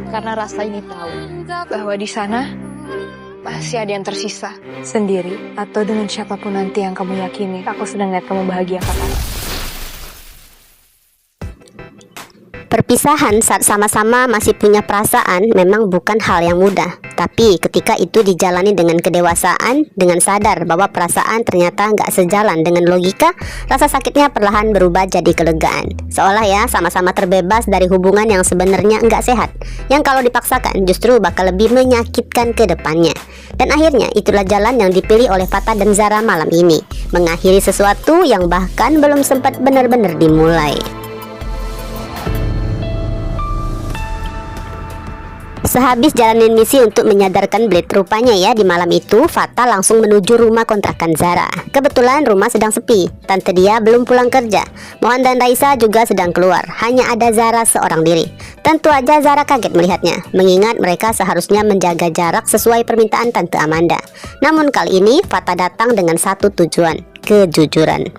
Karena rasa ini tahu bahwa di sana masih ada yang tersisa. Sendiri atau dengan siapapun nanti yang kamu yakini, aku sedang lihat kamu bahagia, kakak. Perpisahan saat sama-sama masih punya perasaan memang bukan hal yang mudah. Tapi ketika itu dijalani dengan kedewasaan, dengan sadar bahwa perasaan ternyata nggak sejalan dengan logika, rasa sakitnya perlahan berubah jadi kelegaan. Seolah ya sama-sama terbebas dari hubungan yang sebenarnya nggak sehat, yang kalau dipaksakan justru bakal lebih menyakitkan ke depannya. Dan akhirnya itulah jalan yang dipilih oleh Fatah dan Zara malam ini, mengakhiri sesuatu yang bahkan belum sempat benar-benar dimulai. Sehabis jalanin misi untuk menyadarkan Blade, rupanya ya di malam itu Fatah langsung menuju rumah kontrakan Zara. Kebetulan rumah sedang sepi, tante dia belum pulang kerja. Mohan dan Raisa juga sedang keluar, hanya ada Zara seorang diri. Tentu aja Zara kaget melihatnya, mengingat mereka seharusnya menjaga jarak sesuai permintaan tante Amanda. Namun kali ini Fatah datang dengan satu tujuan, kejujuran.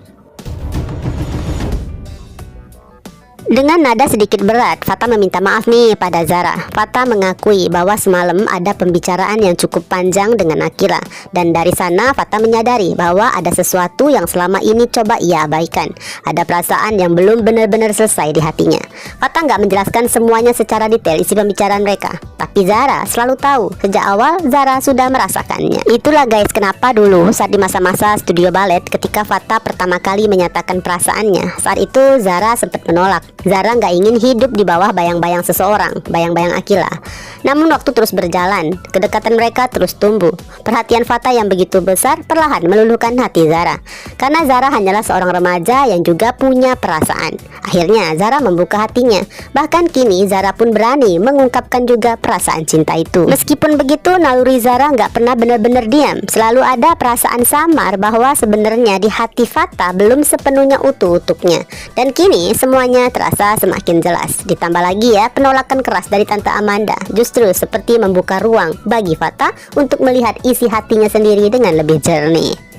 Dengan nada sedikit berat, Fatah meminta maaf nih pada Zara. Fatah mengakui bahwa semalam ada pembicaraan yang cukup panjang dengan Akila. Dan dari sana Fatah menyadari bahwa ada sesuatu yang selama ini coba ia abaikan. Ada perasaan yang belum benar-benar selesai di hatinya. Fatah nggak menjelaskan semuanya secara detail isi pembicaraan mereka. Tapi Zara selalu tahu, sejak awal Zara sudah merasakannya. Itulah guys kenapa dulu saat di masa-masa studio balet ketika Fatah pertama kali menyatakan perasaannya. Saat itu Zara sempat menolak. Zara nggak ingin hidup di bawah bayang-bayang seseorang, bayang-bayang Akila. Namun waktu terus berjalan, kedekatan mereka terus tumbuh. Perhatian Fatah yang begitu besar perlahan meluluhkan hati Zara. Karena Zara hanyalah seorang remaja yang juga punya perasaan. Akhirnya Zara membuka hatinya. Bahkan kini Zara pun berani mengungkapkan juga perasaan cinta itu. Meskipun begitu, naluri Zara nggak pernah benar-benar diam. Selalu ada perasaan samar bahwa sebenarnya di hati Fatah belum sepenuhnya utuh-utuhnya. Dan kini semuanya terasa semakin jelas. Ditambah lagi ya penolakan keras dari tante Amanda, justru seperti membuka ruang bagi Fatah untuk melihat isi hatinya sendiri dengan lebih jernih.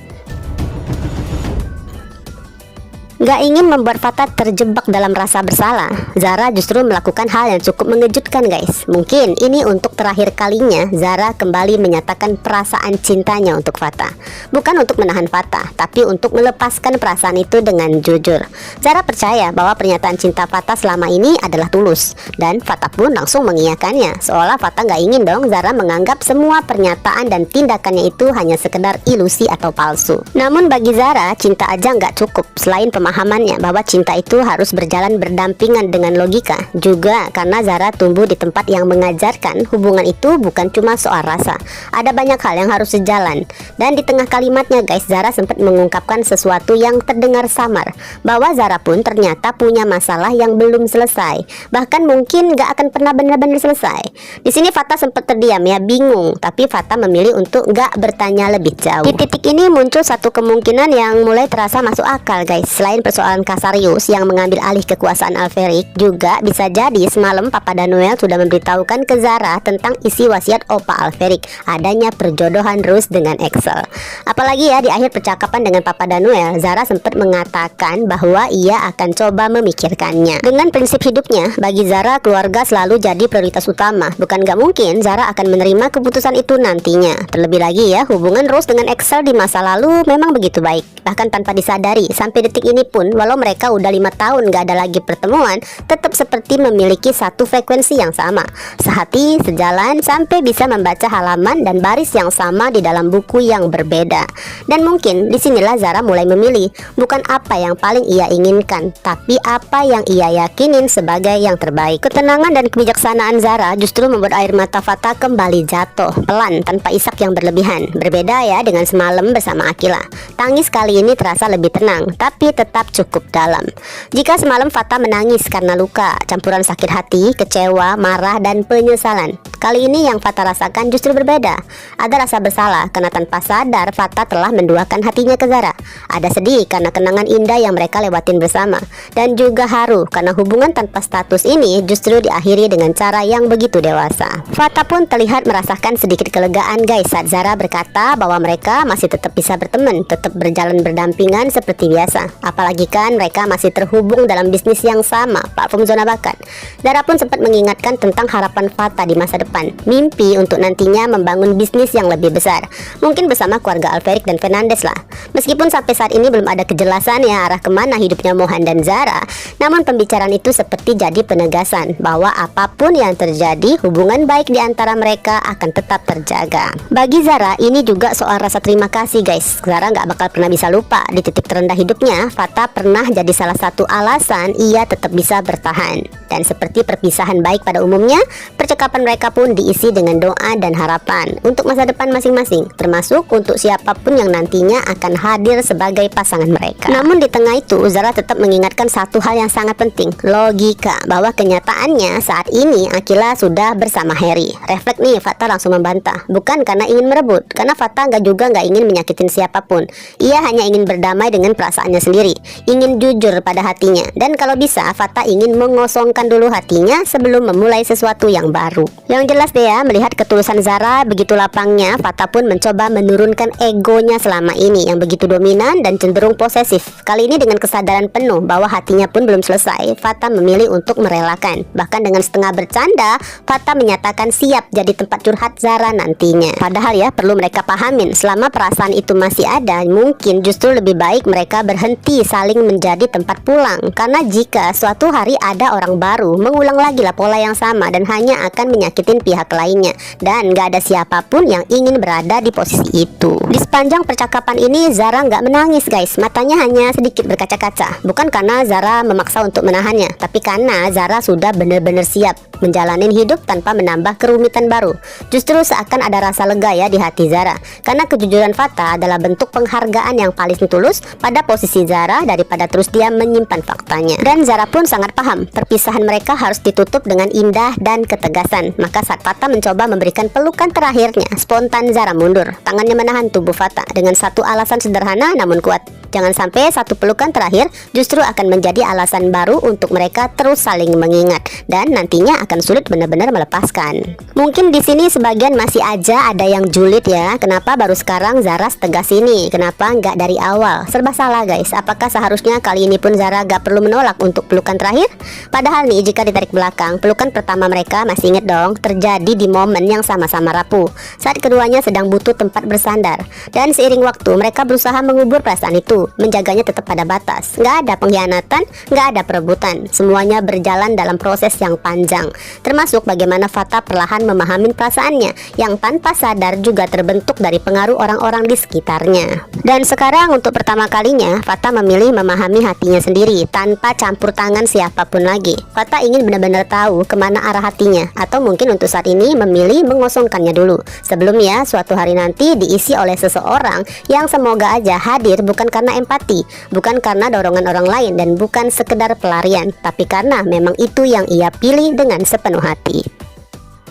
Gak ingin membuat Fatah terjebak dalam rasa bersalah, Zara justru melakukan hal yang cukup mengejutkan guys. Mungkin ini untuk terakhir kalinya Zara kembali menyatakan perasaan cintanya untuk Fatah. Bukan untuk menahan Fatah, tapi untuk melepaskan perasaan itu dengan jujur. Zara percaya bahwa pernyataan cinta Fatah selama ini adalah tulus. Dan Fatah pun langsung mengiyakannya. Seolah Fatah gak ingin dong Zara menganggap semua pernyataan dan tindakannya itu hanya sekedar ilusi atau palsu. Namun bagi Zara, cinta aja gak cukup. Selain pemahamannya bahwa cinta itu harus berjalan berdampingan dengan logika, juga karena Zara tumbuh di tempat yang mengajarkan hubungan itu bukan cuma soal rasa. Ada banyak hal yang harus sejalan. Dan di tengah kalimatnya guys, Zara sempat mengungkapkan sesuatu yang terdengar samar, bahwa Zara pun ternyata punya masalah yang belum selesai, bahkan mungkin gak akan pernah benar-benar selesai. Di sini Fatah sempat terdiam ya, bingung, tapi Fatah memilih untuk gak bertanya lebih jauh. Di titik ini muncul satu kemungkinan yang mulai terasa masuk akal guys. Selain persoalan Kasarius yang mengambil alih kekuasaan Alferic, juga bisa jadi semalam Papa Danuel sudah memberitahukan ke Zara tentang isi wasiat Opa Alferic, adanya perjodohan Rose dengan Axel. Apalagi ya di akhir percakapan dengan Papa Danuel, Zara sempat mengatakan bahwa ia akan coba memikirkannya. Dengan prinsip hidupnya, bagi Zara keluarga selalu jadi prioritas utama. Bukan gak mungkin Zara akan menerima keputusan itu nantinya. Terlebih lagi ya, hubungan Rose dengan Axel di masa lalu memang begitu baik, bahkan tanpa disadari. Sampai detik ini pun, walau mereka udah 5 tahun gak ada lagi pertemuan, tetap seperti memiliki satu frekuensi yang sama, sehati, sejalan, sampai bisa membaca halaman dan baris yang sama di dalam buku yang berbeda. Dan mungkin disinilah Zara mulai memilih bukan apa yang paling ia inginkan, tapi apa yang ia yakinin sebagai yang terbaik. Ketenangan dan kebijaksanaan Zara justru membuat air mata Fatah kembali jatuh, pelan, tanpa isak yang berlebihan. Berbeda ya dengan semalam bersama Akila. Tangis kali ini terasa lebih tenang, tapi tetap cukup dalam. Jika semalam Fatah menangis karena luka, campuran sakit hati, kecewa, marah, dan penyesalan, kali ini yang Fatah rasakan justru berbeda. Ada rasa bersalah karena tanpa sadar Fatah telah menduakan hatinya ke Zara. Ada sedih karena kenangan indah yang mereka lewatin bersama. Dan juga haru karena hubungan tanpa status ini justru diakhiri dengan cara yang begitu dewasa. Fatah pun terlihat merasakan sedikit kelegaan guys saat Zara berkata bahwa mereka masih tetap bisa berteman, tetap berjalan berdampingan seperti biasa. Apalagi apalagi kan mereka masih terhubung dalam bisnis yang sama, platform zona bakat. Zara pun sempat mengingatkan tentang harapan Fata di masa depan, mimpi untuk nantinya membangun bisnis yang lebih besar, mungkin bersama keluarga Alferic dan Fernandes lah. Meskipun sampai saat ini belum ada kejelasan ya arah kemana hidupnya Mohan dan Zara, namun pembicaraan itu seperti jadi penegasan bahwa apapun yang terjadi, hubungan baik di antara mereka akan tetap terjaga. Bagi Zara, ini juga soal rasa terima kasih guys. Zara nggak bakal pernah bisa lupa di titik terendah hidupnya, Fata pernah jadi salah satu alasan ia tetap bisa bertahan. Dan seperti perpisahan baik pada umumnya, percakapan mereka pun diisi dengan doa dan harapan untuk masa depan masing-masing, termasuk untuk siapapun yang nantinya akan hadir sebagai pasangan mereka. Namun di tengah itu, Zara tetap mengingatkan satu hal yang sangat penting, logika, bahwa kenyataannya saat ini Akila sudah bersama Harry. Refleks nih, Fata langsung membantah, bukan karena ingin merebut, karena Fata nggak ingin menyakitin siapapun. Ia hanya ingin berdamai dengan perasaannya sendiri, ingin jujur pada hatinya, dan kalau bisa Fata ingin mengosongkan dulu hatinya sebelum memulai sesuatu yang baru. Yang jelas deh ya, melihat ketulusan Zara begitu lapangnya, Fata pun mencoba menurunkan egonya selama ini yang begitu dominan dan cenderung posesif. Kali ini dengan kesadaran penuh bahwa hatinya pun belum selesai, Fata memilih untuk merelakan. Bahkan dengan setengah bercanda, Fata menyatakan siap jadi tempat curhat Zara nantinya. Padahal ya, perlu mereka pahamin, selama perasaan itu masih ada, mungkin justru lebih baik mereka berhenti saling menjadi tempat pulang. Karena jika suatu hari ada orang baru, mengulang lagi lah pola yang sama dan hanya akan menyakitin pihak lainnya. Dan gak ada siapapun yang ingin berada di posisi itu. Di sepanjang percakapan ini, Zara nggak menangis guys, matanya hanya sedikit berkaca-kaca. Bukan karena Zara memaksa untuk menahannya, tapi karena Zara sudah benar-benar siap menjalani hidup tanpa menambah kerumitan baru. Justru seakan ada rasa lega ya di hati Zara, karena kejujuran Fata adalah bentuk penghargaan yang paling tulus pada posisi Zara daripada terus dia menyimpan faktanya. Dan Zara pun sangat paham, perpisahan mereka harus ditutup dengan indah dan ketegasan. Maka saat Fata mencoba memberikan pelukan terakhirnya, spontan Zara mundur, tangannya menahan tubuh Fata dengan satu alasan sederhana namun kuat. Jangan sampai satu pelukan terakhir justru akan menjadi alasan baru untuk mereka terus saling mengingat dan nantinya akan sulit benar-benar melepaskan. Mungkin di sini sebagian masih aja ada yang julid ya, kenapa baru sekarang Zara setegas ini? Kenapa nggak dari awal? Serba salah guys. Apakah seharusnya kali ini pun Zara gak perlu menolak untuk pelukan terakhir? Padahal nih, jika ditarik belakang, pelukan pertama mereka, masih inget dong, terjadi di momen yang sama-sama rapuh, saat keduanya sedang butuh tempat bersandar. Dan seiring waktu mereka berusaha mengubur perasaan itu, menjaganya tetap pada batas. Gak ada pengkhianatan, gak ada perebutan. Semuanya berjalan dalam proses yang panjang, termasuk bagaimana Fata perlahan memahami perasaannya yang tanpa sadar juga terbentuk dari pengaruh orang-orang di sekitarnya. Dan sekarang untuk pertama kalinya Fata memilih memahami hatinya sendiri tanpa campur tangan siapapun lagi. Fata ingin benar-benar tahu kemana arah hatinya, atau mungkin untuk saat ini memilih mengosongkannya dulu sebelum ya suatu hari nanti diisi oleh seseorang yang semoga aja hadir bukan karena empati, bukan karena dorongan orang lain, dan bukan sekedar pelarian, tapi karena memang itu yang ia pilih dengan sepenuh hati.